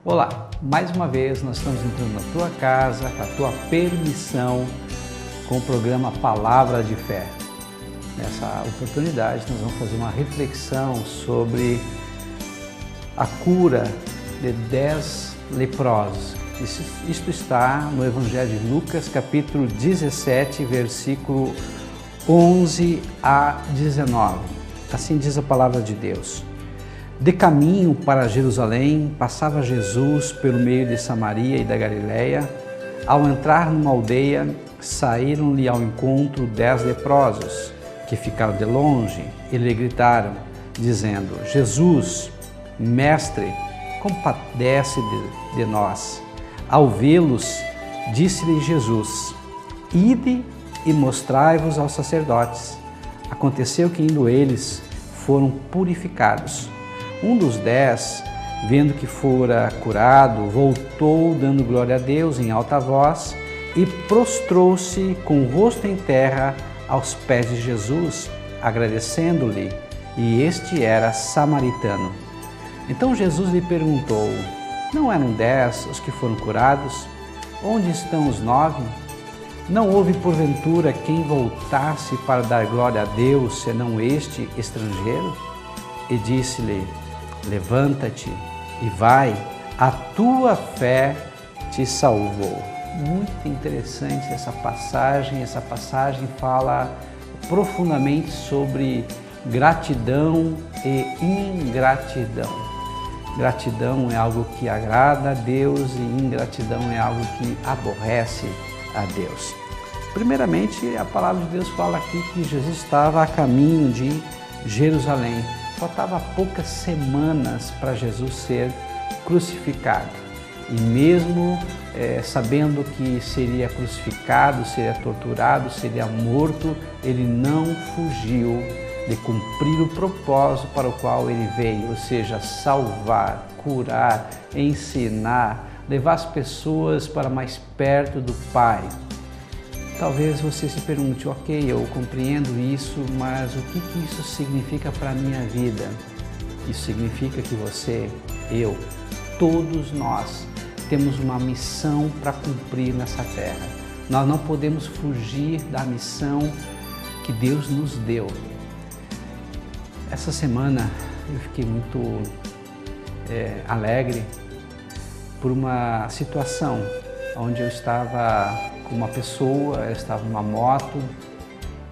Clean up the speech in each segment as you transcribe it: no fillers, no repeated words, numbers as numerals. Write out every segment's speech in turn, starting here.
Olá, mais uma vez nós estamos entrando na tua casa, com a tua permissão, com o programa Palavra de Fé. Nessa oportunidade nós vamos fazer uma reflexão sobre a cura de 10 leprosos. Isto está no Evangelho de Lucas, capítulo 17, versículo 11 a 19. Assim diz a palavra de Deus. De caminho para Jerusalém, passava Jesus pelo meio de Samaria e da Galileia. Ao entrar numa aldeia, saíram-lhe ao encontro 10 leprosos, que ficaram de longe, e lhe gritaram, dizendo: Jesus, Mestre, compadece de nós. Ao vê-los, disse-lhe Jesus: Ide e mostrai-vos aos sacerdotes. Aconteceu que, indo eles, foram purificados. Um dos 10, vendo que fora curado, voltou dando glória a Deus em alta voz e prostrou-se com o rosto em terra aos pés de Jesus, agradecendo-lhe, e este era samaritano. Então Jesus lhe perguntou: Não eram 10 os que foram curados? Onde estão os 9? Não houve porventura quem voltasse para dar glória a Deus, senão este estrangeiro? E disse-lhe: Levanta-te e vai, a tua fé te salvou. Muito interessante essa passagem. Essa passagem fala profundamente sobre gratidão e ingratidão. Gratidão é algo que agrada a Deus e ingratidão é algo que aborrece a Deus. Primeiramente, a palavra de Deus fala aqui que Jesus estava a caminho de Jerusalém. Faltava poucas semanas para Jesus ser crucificado. E mesmo sabendo que seria crucificado, seria torturado, seria morto, ele não fugiu de cumprir o propósito para o qual ele veio, ou seja, salvar, curar, ensinar, levar as pessoas para mais perto do Pai. Talvez você se pergunte: ok, eu compreendo isso, mas o que isso significa para a minha vida? Isso significa que você, eu, todos nós temos uma missão para cumprir nessa terra. Nós não podemos fugir da missão que Deus nos deu. Essa semana eu fiquei muito alegre por uma situação onde eu estava com uma pessoa, ela estava numa moto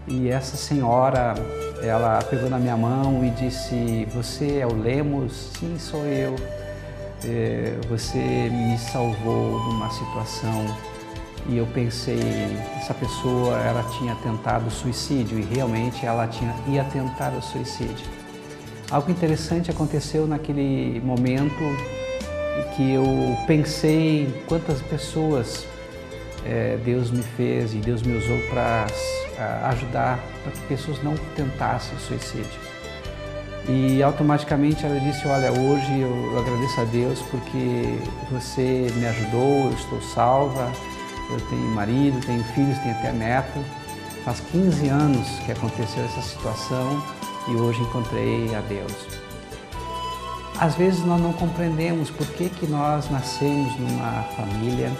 e essa senhora, ela pegou na minha mão e disse: Você é o Lemos? Sim, sou eu. Você me salvou de uma situação. E eu pensei, essa pessoa, ela tinha tentado suicídio e realmente ela ia tentar o suicídio. Algo interessante aconteceu naquele momento que eu pensei quantas pessoas Deus me fez e Deus me usou para ajudar para que pessoas não tentassem suicídio. E automaticamente ela disse: Olha, hoje eu agradeço a Deus porque você me ajudou, eu estou salva, eu tenho marido, tenho filhos, tenho até neto. Faz 15 anos que aconteceu essa situação e hoje encontrei a Deus. Às vezes nós não compreendemos por que nós nascemos numa família.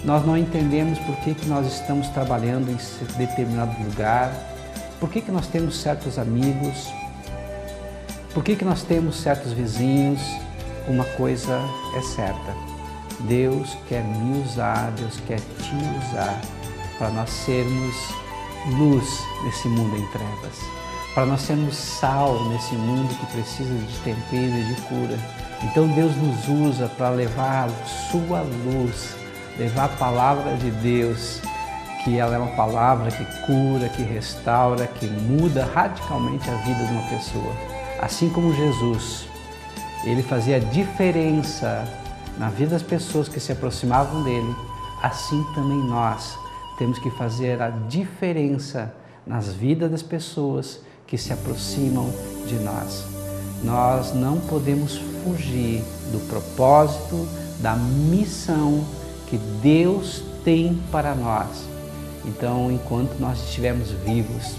Nós não entendemos por que nós estamos trabalhando em determinado lugar, por que nós temos certos amigos, por que nós temos certos vizinhos. Uma coisa é certa: Deus quer me usar, Deus quer te usar para nós sermos luz nesse mundo em trevas, para nós sermos sal nesse mundo que precisa de tempero e de cura. Então Deus nos usa para levar a sua luz, levar a palavra de Deus, que ela é uma palavra que cura, que restaura, que muda radicalmente a vida de uma pessoa. Assim como Jesus, ele fazia diferença na vida das pessoas que se aproximavam dele, assim também nós temos que fazer a diferença nas vidas das pessoas que se aproximam de nós. Nós não podemos fugir do propósito, da missão que Deus tem para nós. Então, enquanto nós estivermos vivos,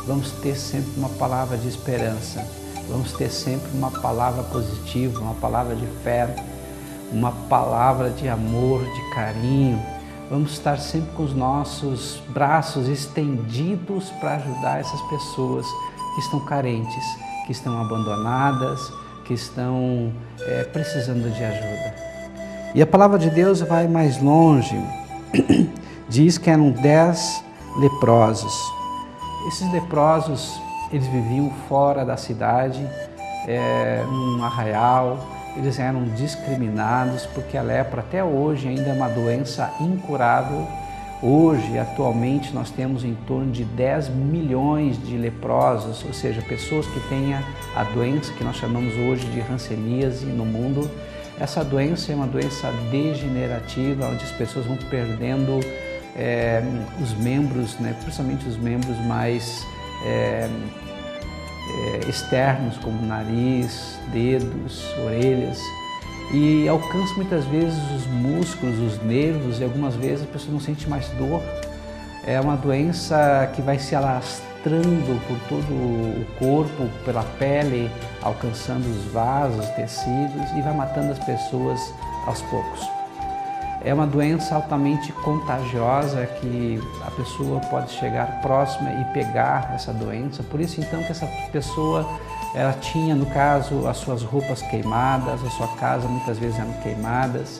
vamos ter sempre uma palavra de esperança, vamos ter sempre uma palavra positiva, uma palavra de fé, uma palavra de amor, de carinho. Vamos estar sempre com os nossos braços estendidos para ajudar essas pessoas que estão carentes, que estão abandonadas, que estão precisando de ajuda. E a palavra de Deus vai mais longe. Diz que eram 10 leprosos. Esses leprosos, eles viviam fora da cidade, num arraial. Eles eram discriminados porque a lepra até hoje ainda é uma doença incurável. Hoje, atualmente, nós temos em torno de 10 milhões de leprosos, ou seja, pessoas que têm a doença que nós chamamos hoje de hanseníase no mundo. Essa doença é uma doença degenerativa, onde as pessoas vão perdendo os membros, né, principalmente os membros mais externos, como nariz, dedos, orelhas, e alcança muitas vezes os músculos, os nervos, e algumas vezes a pessoa não sente mais dor. É uma doença que vai se alastrando por todo o corpo, pela pele, alcançando os vasos, tecidos, e vai matando as pessoas aos poucos. É uma doença altamente contagiosa que a pessoa pode chegar próxima e pegar essa doença. Por isso, então, que essa pessoa, ela tinha, no caso, as suas roupas queimadas, a sua casa muitas vezes eram queimadas.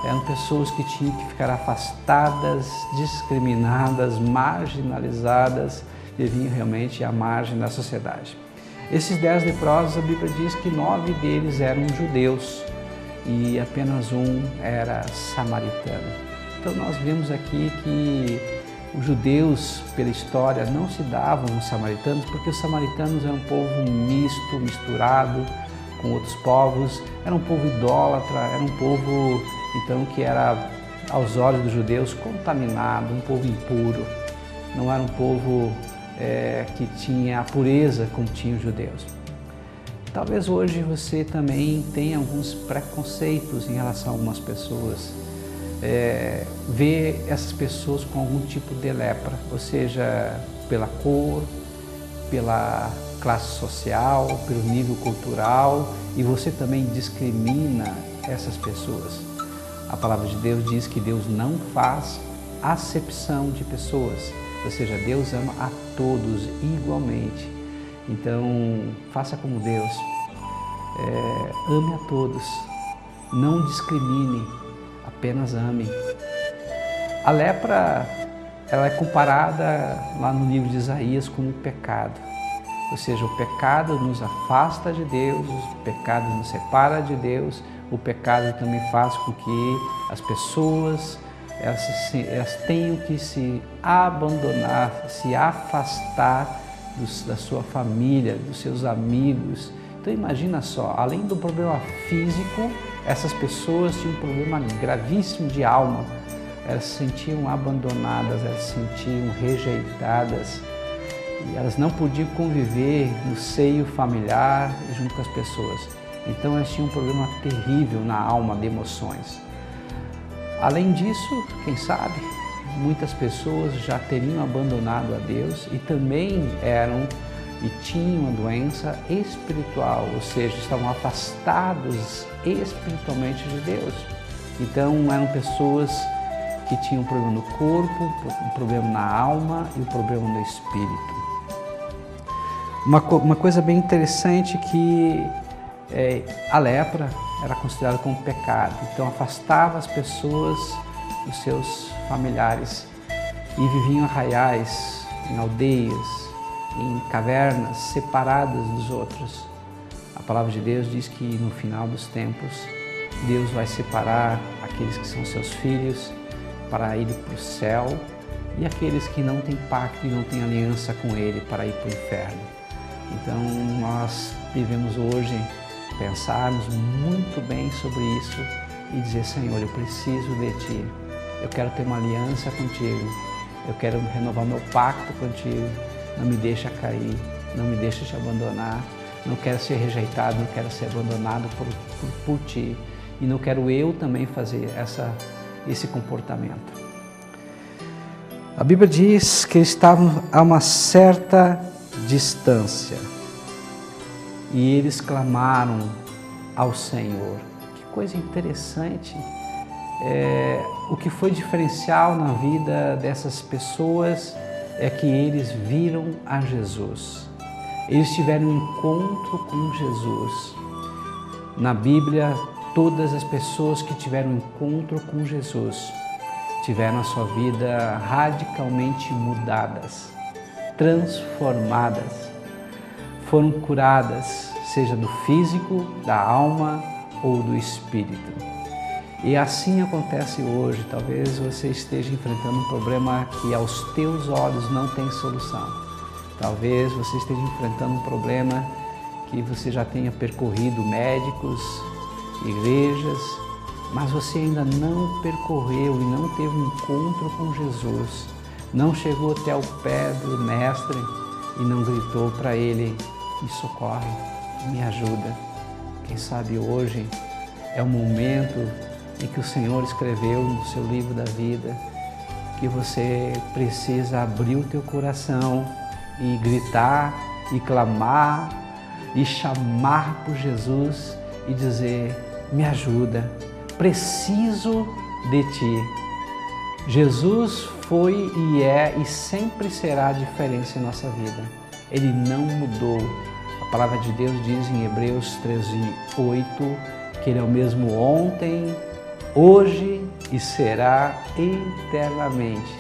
Eram pessoas que tinham que ficar afastadas, discriminadas, marginalizadas, viviam realmente à margem da sociedade. Esses 10 leprosos, a Bíblia diz que 9 deles eram judeus e apenas um era samaritano. Então nós vemos aqui que os judeus, pela história, não se davam aos samaritanos, porque os samaritanos eram um povo misto, misturado com outros povos, era um povo idólatra, era um povo, então, que era, aos olhos dos judeus, contaminado, um povo impuro. Não era um povo que tinha a pureza como tinham os judeus. Talvez hoje você também tenha alguns preconceitos em relação a algumas pessoas. Vê essas pessoas com algum tipo de lepra, ou seja, pela cor, pela classe social, pelo nível cultural, e você também discrimina essas pessoas. A palavra de Deus diz que Deus não faz acepção de pessoas, ou seja, Deus ama a todos igualmente. Então, faça como Deus, ame a todos, não discrimine, apenas ame. A lepra, ela é comparada lá no livro de Isaías como pecado, ou seja, o pecado nos afasta de Deus, o pecado nos separa de Deus, o pecado também faz com que as pessoas elas tenham que se abandonar, se afastar da sua família, dos seus amigos. Então imagina só, além do problema físico, essas pessoas tinham um problema gravíssimo de alma. Elas se sentiam abandonadas, elas se sentiam rejeitadas e elas não podiam conviver no seio familiar junto com as pessoas. Então elas tinham um problema terrível na alma de emoções. Além disso, quem sabe, muitas pessoas já teriam abandonado a Deus e também tinham uma doença espiritual, ou seja, estavam afastados espiritualmente de Deus. Então eram pessoas que tinham um problema no corpo, um problema na alma e um problema no espírito. Uma coisa bem interessante que a lepra era considerada como pecado, então afastava as pessoas dos seus familiares e viviam em arraiais, em aldeias, em cavernas, separadas dos outros. A palavra de Deus diz que no final dos tempos, Deus vai separar aqueles que são seus filhos para ir para o céu e aqueles que não têm pacto e não têm aliança com Ele para ir para o inferno. Então nós devemos hoje pensarmos muito bem sobre isso e dizer: Senhor, eu preciso de Ti, eu quero ter uma aliança contigo, eu quero renovar meu pacto contigo, não me deixa cair, não me deixa te abandonar, não quero ser rejeitado, não quero ser abandonado por Ti e não quero eu também fazer esse comportamento. A Bíblia diz que eles estavam a uma certa distância e eles clamaram ao Senhor. Que coisa interessante, o que foi diferencial na vida dessas pessoas é que eles viram a Jesus. Eles tiveram um encontro com Jesus. Na Bíblia, todas as pessoas que tiveram um encontro com Jesus tiveram a sua vida radicalmente mudadas, transformadas, foram curadas, seja do físico, da alma ou do espírito. E assim acontece hoje. Talvez você esteja enfrentando um problema que aos teus olhos não tem solução. Talvez você esteja enfrentando um problema que você já tenha percorrido médicos, igrejas, mas você ainda não percorreu e não teve um encontro com Jesus, não chegou até o pé do Mestre e não gritou para Ele: me socorre, me ajuda. Quem sabe hoje é o momento em que o Senhor escreveu no seu livro da vida que você precisa abrir o teu coração e gritar e clamar e chamar por Jesus e dizer: me ajuda, preciso de Ti. Jesus foi e é e sempre será a diferença em nossa vida. Ele não mudou. A palavra de Deus diz em Hebreus 13:8 que Ele é o mesmo ontem, hoje e será eternamente.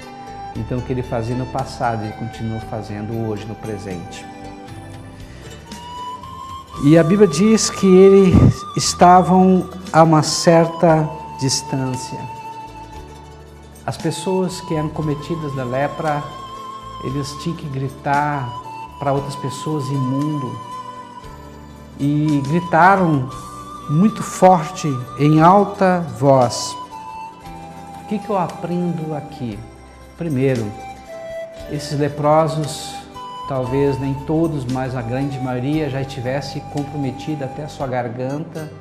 Então o que Ele fazia no passado, Ele continua fazendo hoje, no presente. E a Bíblia diz que eles estavam a uma certa distância. As pessoas que eram cometidas da lepra, eles tinham que gritar para outras pessoas: imundo. E gritaram muito forte, em alta voz. O que eu aprendo aqui? Primeiro, esses leprosos, talvez nem todos, mas a grande maioria já tivesse comprometido até a sua garganta,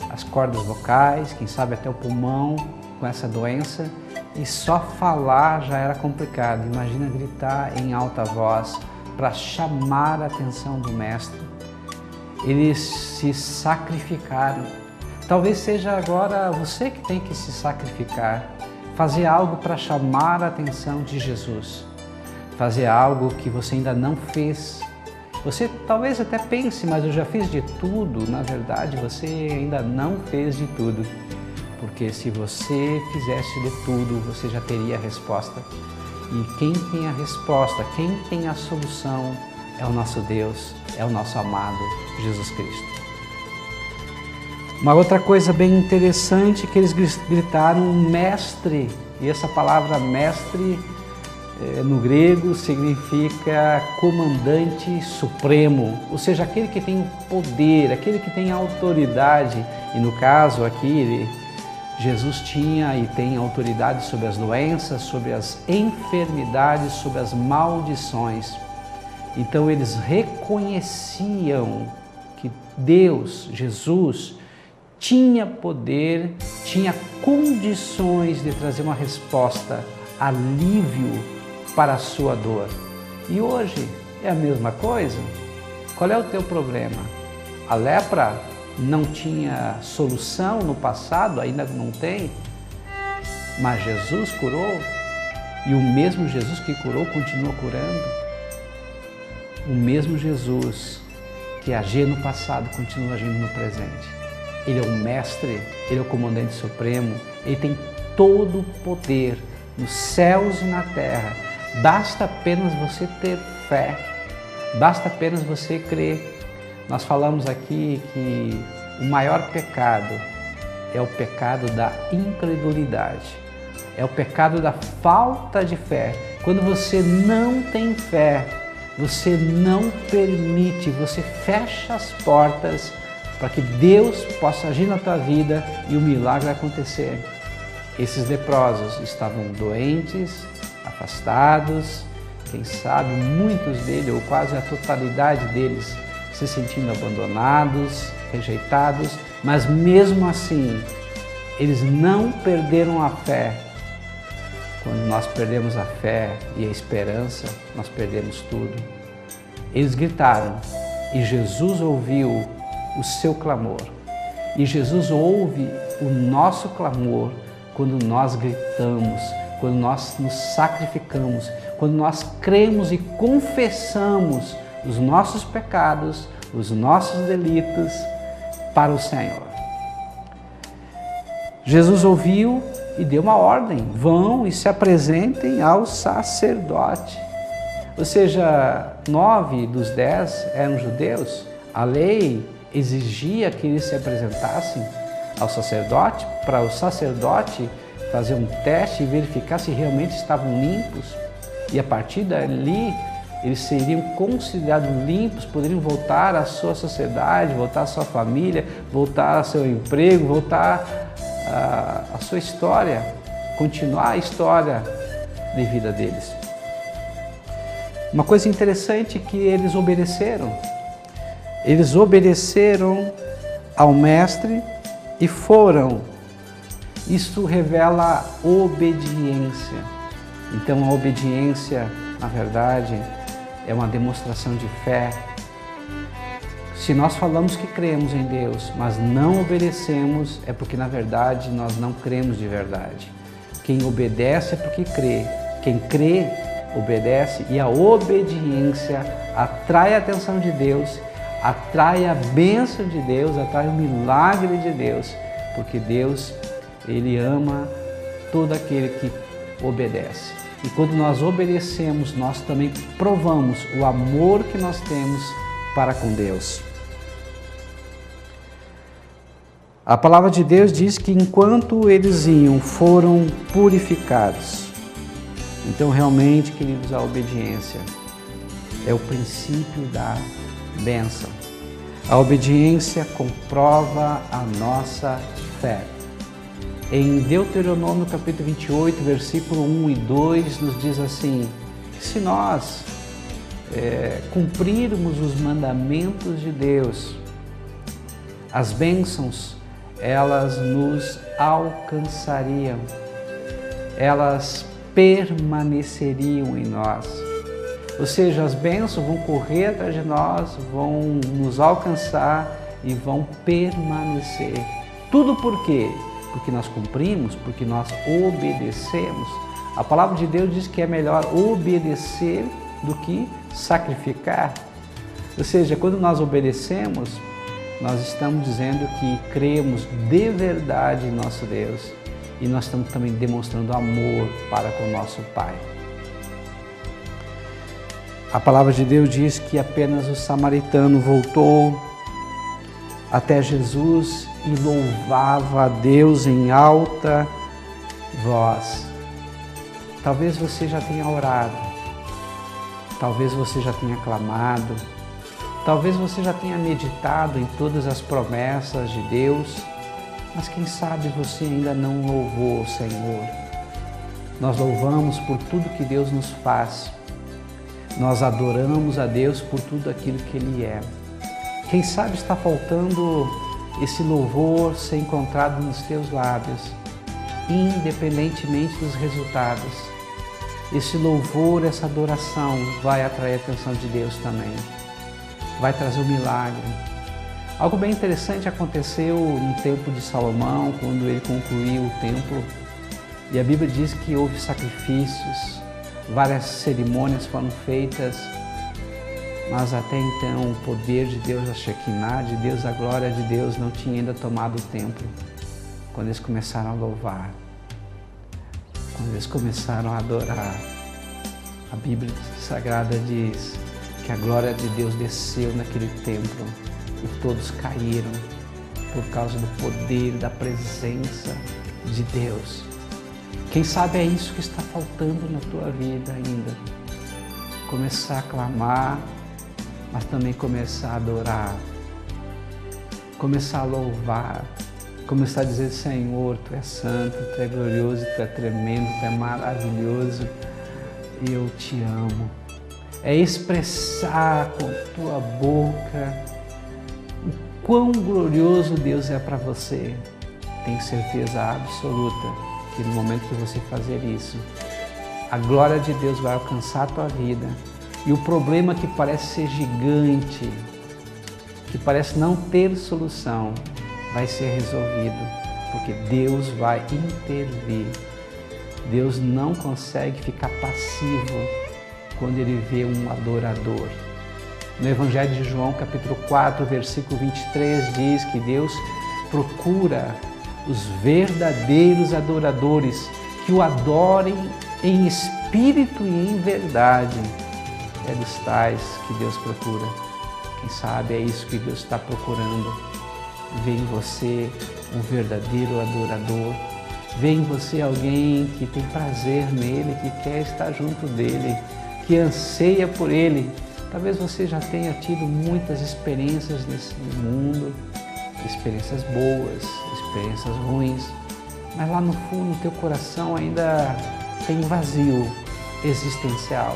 as cordas vocais, quem sabe até o pulmão com essa doença, e só falar já era complicado. Imagina gritar em alta voz para chamar a atenção do Mestre. Eles se sacrificaram. Talvez seja agora você que tem que se sacrificar, fazer algo para chamar a atenção de Jesus. Fazer algo que você ainda não fez. Você talvez até pense: mas eu já fiz de tudo. Na verdade, você ainda não fez de tudo. Porque se você fizesse de tudo, você já teria a resposta. E quem tem a resposta, quem tem a solução é o nosso Deus, é o nosso amado Jesus Cristo. Uma outra coisa bem interessante que eles gritaram: mestre. E essa palavra mestre no grego significa comandante supremo, ou seja, aquele que tem o poder, aquele que tem a autoridade. E no caso aqui, Jesus tinha e tem autoridade sobre as doenças, sobre as enfermidades, sobre as maldições. Então eles reconheciam que Deus, Jesus, tinha poder, tinha condições de trazer uma resposta, alívio para a sua dor. E hoje é a mesma coisa. Qual é o teu problema? A lepra não tinha solução no passado, ainda não tem, mas Jesus curou, e o mesmo Jesus que curou continua curando. O mesmo Jesus que agia no passado continua agindo no presente. Ele é o Mestre, Ele é o Comandante Supremo, Ele tem todo o poder nos céus e na terra. Basta apenas você ter fé, basta apenas você crer. Nós falamos aqui que o maior pecado é o pecado da incredulidade, é o pecado da falta de fé. Quando você não tem fé, você não permite, você fecha as portas para que Deus possa agir na tua vida e o milagre acontecer. Esses leprosos estavam doentes, afastados, quem sabe muitos deles, ou quase a totalidade deles, se sentindo abandonados, rejeitados, mas mesmo assim, eles não perderam a fé. Quando nós perdemos a fé e a esperança, nós perdemos tudo. Eles gritaram e Jesus ouviu o seu clamor. E Jesus ouve o nosso clamor quando nós gritamos, quando nós nos sacrificamos, quando nós cremos e confessamos os nossos pecados, os nossos delitos para o Senhor. Jesus ouviu e deu uma ordem: vão e se apresentem ao sacerdote. Ou seja, 9 dos 10 eram judeus. A lei exigia que eles se apresentassem ao sacerdote, para o sacerdote fazer um teste e verificar se realmente estavam limpos. E a partir dali, eles seriam considerados limpos, poderiam voltar à sua sociedade, voltar à sua família, voltar ao seu emprego, voltar à sua história, continuar a história de vida deles. Uma coisa interessante é que eles obedeceram. Eles obedeceram ao mestre e foram. Isto revela obediência. Então a obediência, na verdade, é uma demonstração de fé. Se nós falamos que cremos em Deus, mas não obedecemos, é porque na verdade nós não cremos de verdade. Quem obedece é porque crê. Quem crê, obedece, e a obediência atrai a atenção de Deus, atrai a bênção de Deus, atrai o milagre de Deus, porque Deus, Ele ama todo aquele que obedece. E quando nós obedecemos, nós também provamos o amor que nós temos para com Deus. A palavra de Deus diz que enquanto eles iam, foram purificados. Então, realmente, queridos, a obediência é o princípio da bênção. A obediência comprova a nossa fé. Em Deuteronômio capítulo 28, versículo 1 e 2, nos diz assim: se nós cumprirmos os mandamentos de Deus, as bênçãos, elas nos alcançariam, elas permaneceriam em nós. Ou seja, as bênçãos vão correr atrás de nós, vão nos alcançar e vão permanecer. Tudo por quê? Porque nós cumprimos, porque nós obedecemos. A palavra de Deus diz que é melhor obedecer do que sacrificar. Ou seja, quando nós obedecemos, nós estamos dizendo que cremos de verdade em nosso Deus. E nós estamos também demonstrando amor para com o nosso Pai. A palavra de Deus diz que apenas o samaritano voltou até Jesus e louvava a Deus em alta voz. Talvez você já tenha orado, talvez você já tenha clamado, talvez você já tenha meditado em todas as promessas de Deus, mas quem sabe você ainda não louvou o Senhor. Nós louvamos por tudo que Deus nos faz. Nós adoramos a Deus por tudo aquilo que Ele é. Quem sabe está faltando esse louvor ser encontrado nos teus lábios, independentemente dos resultados. Esse louvor, essa adoração vai atrair a atenção de Deus também. Vai trazer um milagre. Algo bem interessante aconteceu no tempo de Salomão, quando ele concluiu o templo. E a Bíblia diz que houve sacrifícios, várias cerimônias foram feitas, mas até então o poder de Deus, a Shekinah de Deus, a glória de Deus não tinha ainda tomado o templo. Quando eles começaram a louvar, quando eles começaram a adorar, a Bíblia Sagrada diz que a glória de Deus desceu naquele templo e todos caíram por causa do poder, da presença de Deus. Quem sabe é isso que está faltando na tua vida ainda. Começar a clamar, mas também começar a adorar. Começar a louvar. Começar a dizer: Senhor, Tu és santo, Tu és glorioso, Tu és tremendo, Tu és maravilhoso e eu Te amo. É expressar com tua boca o quão glorioso Deus é para você. Tenho certeza absoluta que no momento que você fazer isso, a glória de Deus vai alcançar a tua vida. E o problema que parece ser gigante, que parece não ter solução, vai ser resolvido, porque Deus vai intervir. Deus não consegue ficar passivo quando Ele vê um adorador. No Evangelho de João, capítulo 4, versículo 23, diz que Deus procura os verdadeiros adoradores que o adorem em espírito e em verdade. É dos tais que Deus procura. Quem sabe é isso que Deus está procurando. Vê em você um verdadeiro adorador. Vê em você alguém que tem prazer nele, que quer estar junto dele, que anseia por ele. Talvez você já tenha tido muitas experiências nesse mundo, experiências boas, experiências ruins, mas lá no fundo, teu coração ainda tem um vazio existencial.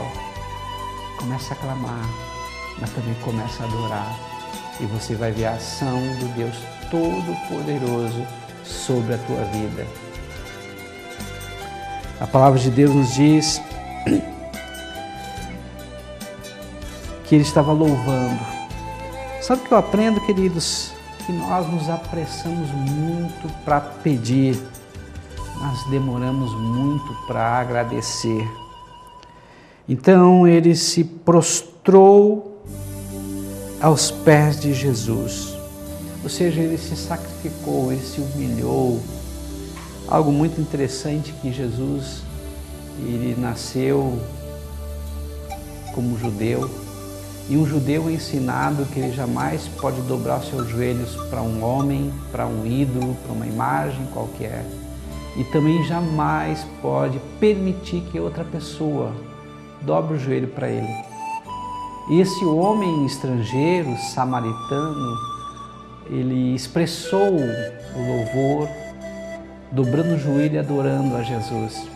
Começa a clamar, mas também começa a adorar. E você vai ver a ação do Deus Todo-Poderoso sobre a tua vida. A palavra de Deus nos diz que Ele estava louvando. Sabe o que eu aprendo, queridos? Que nós nos apressamos muito para pedir, nós demoramos muito para agradecer. Então ele se prostrou aos pés de Jesus, ou seja, ele se sacrificou, ele se humilhou. Algo muito interessante que Jesus, ele nasceu como judeu, e um judeu é ensinado que ele jamais pode dobrar os seus joelhos para um homem, para um ídolo, para uma imagem qualquer. E também jamais pode permitir que outra pessoa dobre o joelho para ele. E esse homem estrangeiro, samaritano, ele expressou o louvor, dobrando o joelho e adorando a Jesus.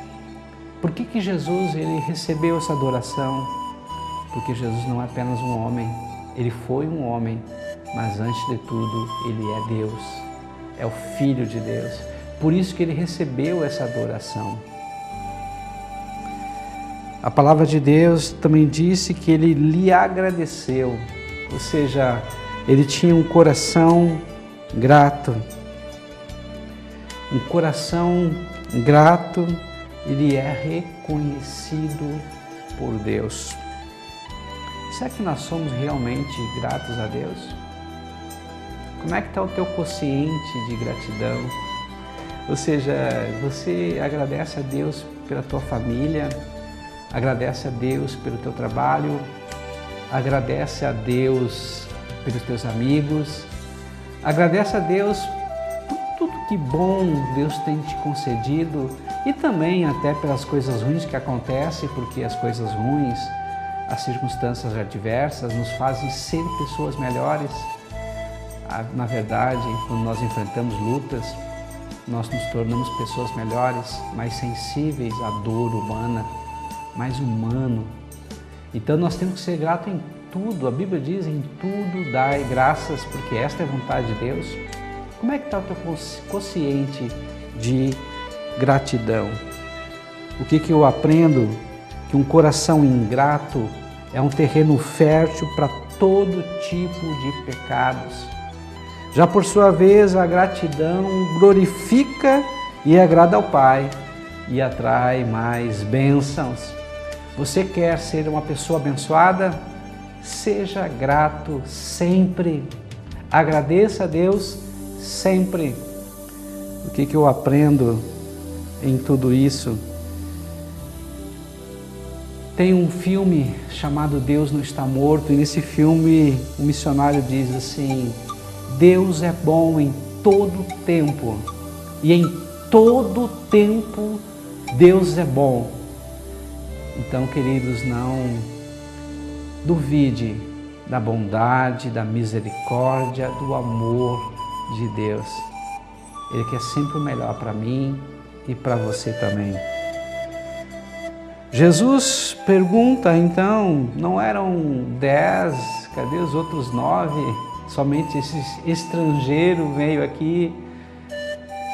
Por que Jesus ele recebeu essa adoração? Porque Jesus não é apenas um homem, Ele foi um homem, mas antes de tudo, Ele é Deus, é o Filho de Deus. Por isso que Ele recebeu essa adoração. A palavra de Deus também disse que Ele lhe agradeceu, ou seja, Ele tinha um coração grato. Um coração grato, ele é reconhecido por Deus. Será que nós somos realmente gratos a Deus? Como é que está o teu quociente de gratidão? Ou seja, você agradece a Deus pela tua família, agradece a Deus pelo teu trabalho, agradece a Deus pelos teus amigos, agradece a Deus por tudo que bom Deus tem te concedido e também até pelas coisas ruins que acontecem, porque as coisas ruins, as circunstâncias adversas nos fazem ser pessoas melhores. Na verdade, quando nós enfrentamos lutas, nós nos tornamos pessoas melhores, mais sensíveis à dor humana, mais humano. Então nós temos que ser gratos em tudo. A Bíblia diz, em tudo dai graças, porque esta é a vontade de Deus. Como é que está o teu quociente de gratidão? O que eu aprendo? Que um coração ingrato é um terreno fértil para todo tipo de pecados. Já por sua vez, a gratidão glorifica e agrada ao Pai e atrai mais bênçãos. Você quer ser uma pessoa abençoada? Seja grato sempre. Agradeça a Deus sempre. O que eu aprendo em tudo isso? Tem um filme chamado Deus Não Está Morto, e nesse filme o missionário diz assim: Deus é bom em todo tempo, e em todo tempo Deus é bom. Então, queridos, não duvide da bondade, da misericórdia, do amor de Deus. Ele quer sempre o melhor para mim e para você também. Jesus pergunta, então, não eram 10, cadê os outros 9? Somente esse estrangeiro veio aqui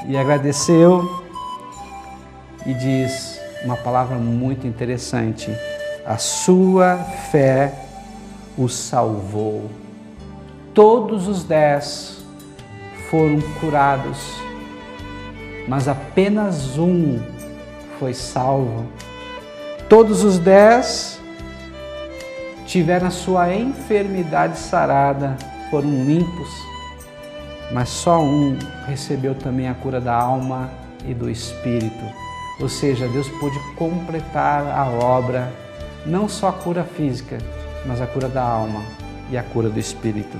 e agradeceu e diz uma palavra muito interessante: a sua fé o salvou. Todos os 10 foram curados, mas apenas um foi salvo. Todos os 10 tiveram a sua enfermidade sarada, foram limpos, mas só um recebeu também a cura da alma e do espírito. Ou seja, Deus pôde completar a obra, não só a cura física, mas a cura da alma e a cura do espírito.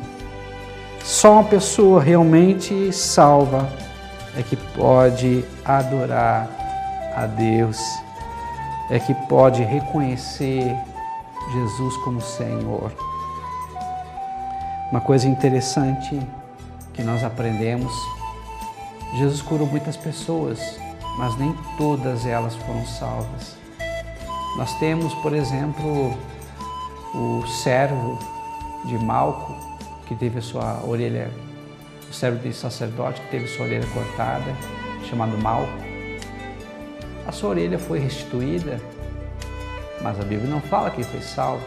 Só uma pessoa realmente salva é que pode adorar a Deus, é que pode reconhecer Jesus como Senhor. Uma coisa interessante que nós aprendemos, Jesus curou muitas pessoas, mas nem todas elas foram salvas. Nós temos, por exemplo, o servo de Malco, que teve a sua orelha, o servo de sacerdote que teve sua orelha cortada, chamado Malco. A sua orelha foi restituída, mas a Bíblia não fala que ele foi salvo.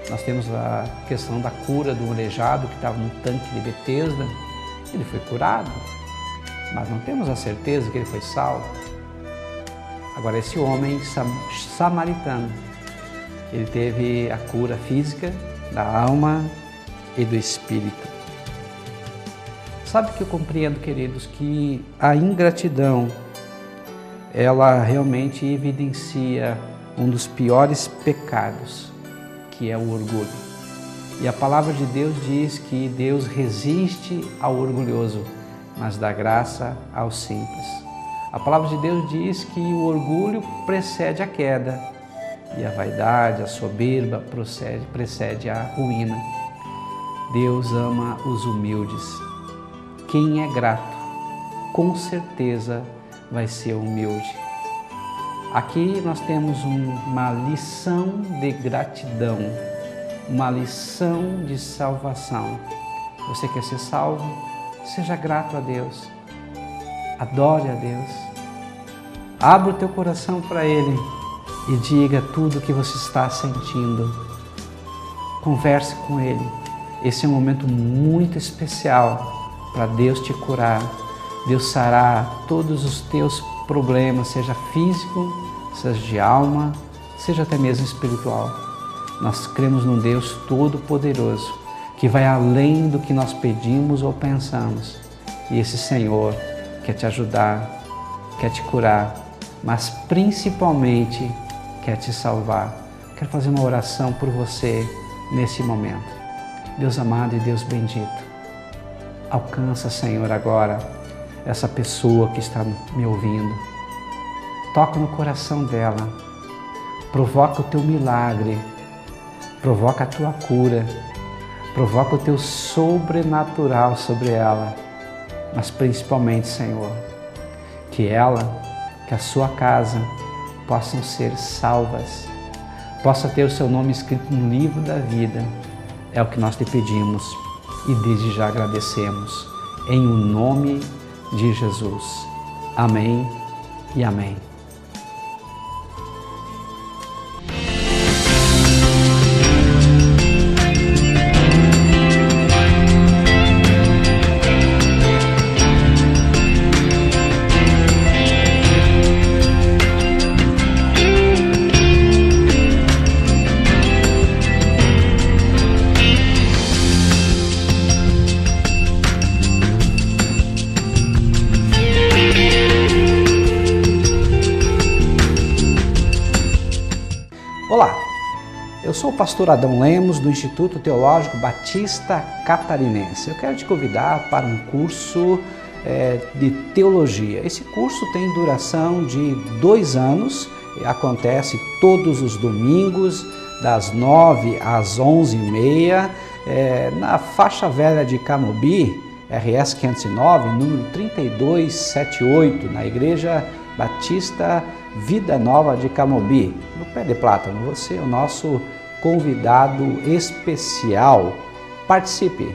Nós temos a questão da cura do aleijado que estava no tanque de Betesda. Ele foi curado, mas não temos a certeza que ele foi salvo. Agora, esse homem samaritano, ele teve a cura física, da alma e do espírito. Sabe que eu compreendo, queridos, que a ingratidão, ela realmente evidencia um dos piores pecados, que é o orgulho. E a palavra de Deus diz que Deus resiste ao orgulhoso, mas dá graça aos simples. A palavra de Deus diz que o orgulho precede a queda e a vaidade, a soberba precede a ruína. Deus ama os humildes. Quem é grato, com certeza vai ser humilde. Aqui nós temos uma lição de gratidão, uma lição de salvação. Você quer ser salvo? Seja grato a Deus. Adore a Deus. Abra o teu coração para Ele e diga tudo o que você está sentindo. Converse com Ele. Esse é um momento muito especial para Deus te curar. Deus sarar todos os teus problemas, seja físico, seja de alma, seja até mesmo espiritual. Nós cremos num Deus todo-poderoso, que vai além do que nós pedimos ou pensamos. E esse Senhor quer te ajudar, quer te curar, mas principalmente quer te salvar. Quero fazer uma oração por você nesse momento. Deus amado e Deus bendito, alcança, Senhor, agora essa pessoa que está me ouvindo. Toca no coração dela, provoca o teu milagre, provoca a tua cura, provoca o teu sobrenatural sobre ela, mas principalmente, Senhor, que ela, que a sua casa possam ser salvas, possa ter o seu nome escrito no livro da vida. É o que nós te pedimos e desde já agradecemos, em o nome de Jesus. Amém e amém. Olá, eu sou o pastor Adão Lemos do Instituto Teológico Batista Catarinense. Eu quero te convidar para um curso de teologia. Esse curso tem duração de 2 anos, acontece todos os domingos, das 9 às 11h30, na faixa velha de Camobi, RS 509, número 3278, na Igreja Batista Vida Nova de Camobi, no Pé de Plátano. Você é o nosso convidado especial. Participe!